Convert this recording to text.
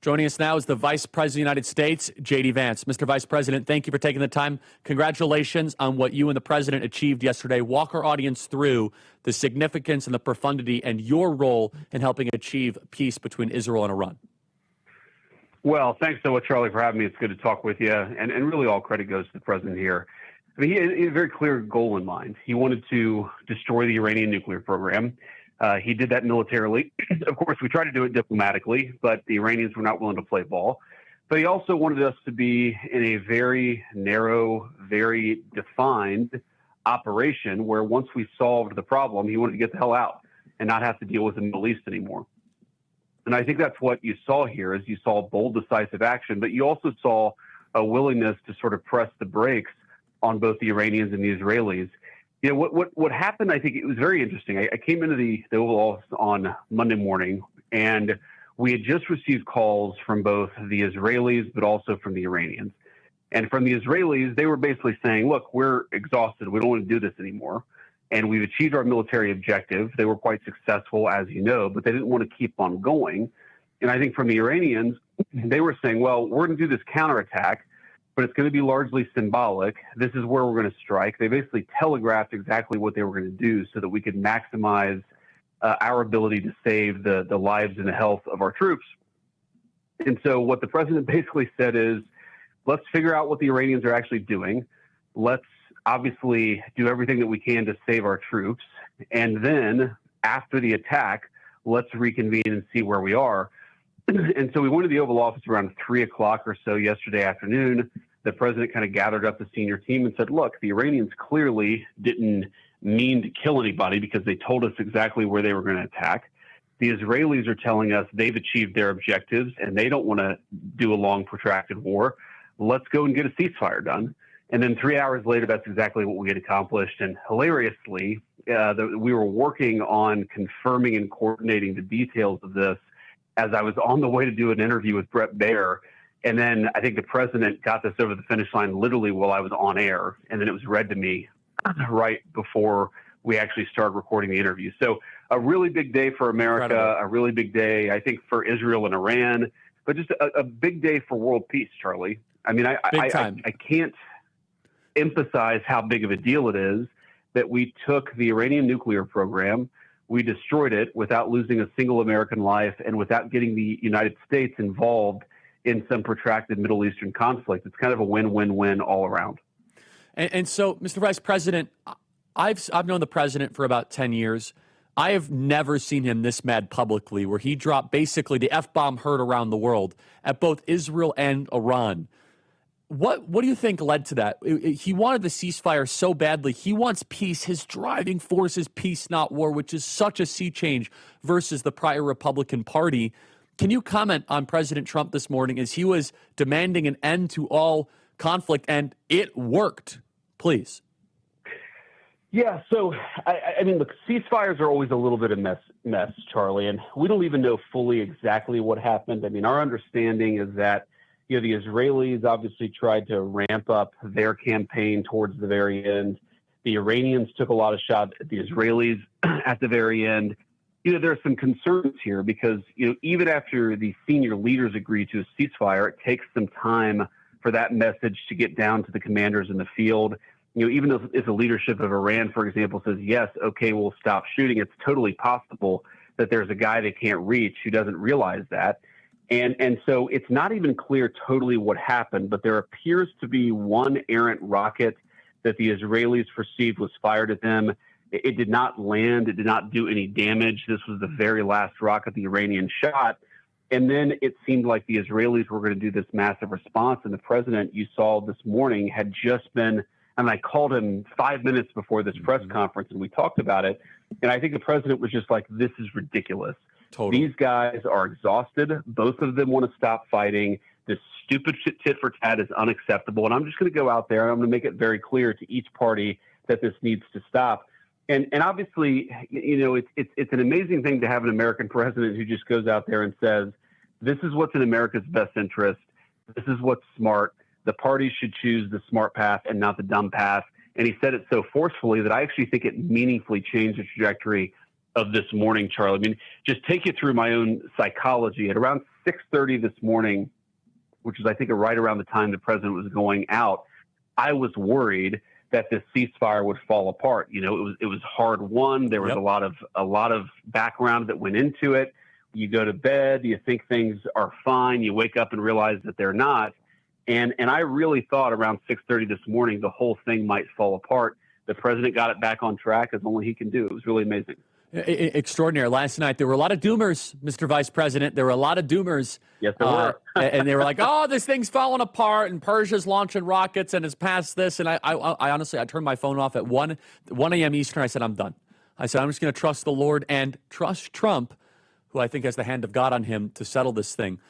Joining us now is the Vice President of the United States, J.D. Vance. Mr. Vice President, thank you for taking the time. Congratulations on what you and the President achieved yesterday. Walk our audience through the significance and the profundity and your role in helping achieve peace between Israel and Iran. Well, thanks so much, Charlie, for having me. It's good to talk with you. And really all credit goes to the President here. I mean, he had a very clear goal in mind. He wanted to destroy the Iranian nuclear program. He did that militarily. Of course, we tried to do it diplomatically, but the Iranians were not willing to play ball. But he also wanted us to be in a very narrow, very defined operation where once we solved the problem, he wanted to get the hell out and not have to deal with the Middle East anymore. And I think that's what you saw here is you saw bold, decisive action, but you also saw a willingness to sort of press the brakes on both the Iranians and the Israelis. You know, what happened, I think it was very interesting. I came into the Oval Office on Monday morning, and we had just received calls from both the Israelis, but also from the Iranians. And from the Israelis, they were basically saying, look, we're exhausted. We don't want to do this anymore. And we've achieved our military objective. They were quite successful, as you know, but they didn't want to keep on going. And I think from the Iranians, they were saying, well, we're going to do this counterattack, but it's going to be largely symbolic. This is where we're going to strike. They basically telegraphed exactly what they were going to do so that we could maximize our ability to save the lives and the health of our troops. And so what the President basically said is, let's figure out what the Iranians are actually doing. Let's obviously do everything that we can to save our troops. And then after the attack, let's reconvene and see where we are. And so we went to the Oval Office around 3 o'clock or so yesterday afternoon. The President kind of gathered up the senior team and said, look, the Iranians clearly didn't mean to kill anybody because they told us exactly where they were going to attack. The Israelis are telling us they've achieved their objectives and they don't want to do a long, protracted war. Let's go and get a ceasefire done. And then 3 hours later, that's exactly what we had accomplished. And hilariously, we were working on confirming and coordinating the details of this as I was on the way to do an interview with Brett Baer. And then I think the President got this over the finish line literally while I was on air. And then it was read to me right before we actually started recording the interview. So a really big day for America, Incredible. A really big day, I think, for Israel and Iran, but just a big day for world peace, Charlie. I mean, I can't emphasize how big of a deal it is that we took the Iranian nuclear program, we destroyed it without losing a single American life and without getting the United States involved in some protracted Middle Eastern conflict. It's kind of a win-win-win all around. And so, Mr. Vice President, I've known the President for about 10 years. I have never seen him this mad publicly, where he dropped basically the F-bomb heard around the world at both Israel and Iran. What do you think led to that? He wanted the ceasefire so badly. He wants peace. His driving force is peace, not war, which is such a sea change versus the prior Republican Party. Can you comment on President Trump this morning as he was demanding an end to all conflict, and it worked? Please. Yeah, so, I mean, look, ceasefires are always a little bit of mess, Charlie, and we don't even know fully exactly what happened. I mean, our understanding is that you know, the Israelis obviously tried to ramp up their campaign towards the very end. The Iranians took a lot of shots at the Israelis at the very end. You know, there are some concerns here because, you know, even after the senior leaders agree to a ceasefire, it takes some time for that message to get down to the commanders in the field. You know, even if the leadership of Iran, for example, says, yes, okay, we'll stop shooting, it's totally possible that there's a guy they can't reach who doesn't realize that. And so it's not even clear totally what happened, but there appears to be one errant rocket that the Israelis perceived was fired at them. It did not land. It did not do any damage. This was the very last rocket the Iranians shot. And then it seemed like the Israelis were going to do this massive response. And the President, you saw this morning, had just been, and I called him 5 minutes before this press conference, and we talked about it. And I think the President was just like, this is ridiculous. Totally. These guys are exhausted. Both of them want to stop fighting. This stupid tit for tat is unacceptable. And I'm just going to go out there and I'm going to make it very clear to each party that this needs to stop. And obviously, you know, it's an amazing thing to have an American president who just goes out there and says, this is what's in America's best interest. This is what's smart. The parties should choose the smart path and not the dumb path. And he said it so forcefully that I actually think it meaningfully changed the trajectory of this morning, Charlie. I mean, just take you through my own psychology. At around 6:30 this morning, which is, I think, right around the time the president was going out, I was worried that this ceasefire would fall apart. You know, it was hard won. There was a lot of background that went into it. You go to bed, you think things are fine. You wake up and realize that they're not. And I really thought around 6:30 this morning the whole thing might fall apart. The president got it back on track as only he can do. It was really amazing. Extraordinary. Last night, there were a lot of doomers, Mr. Vice President. There were a lot of doomers. Yes, there were. And they were like, oh, this thing's falling apart, and Persia's launching rockets, and it's past this. And I honestly, I turned my phone off at 1 a.m. Eastern. I said, I'm done. I said, I'm just going to trust the Lord and trust Trump, who I think has the hand of God on him to settle this thing.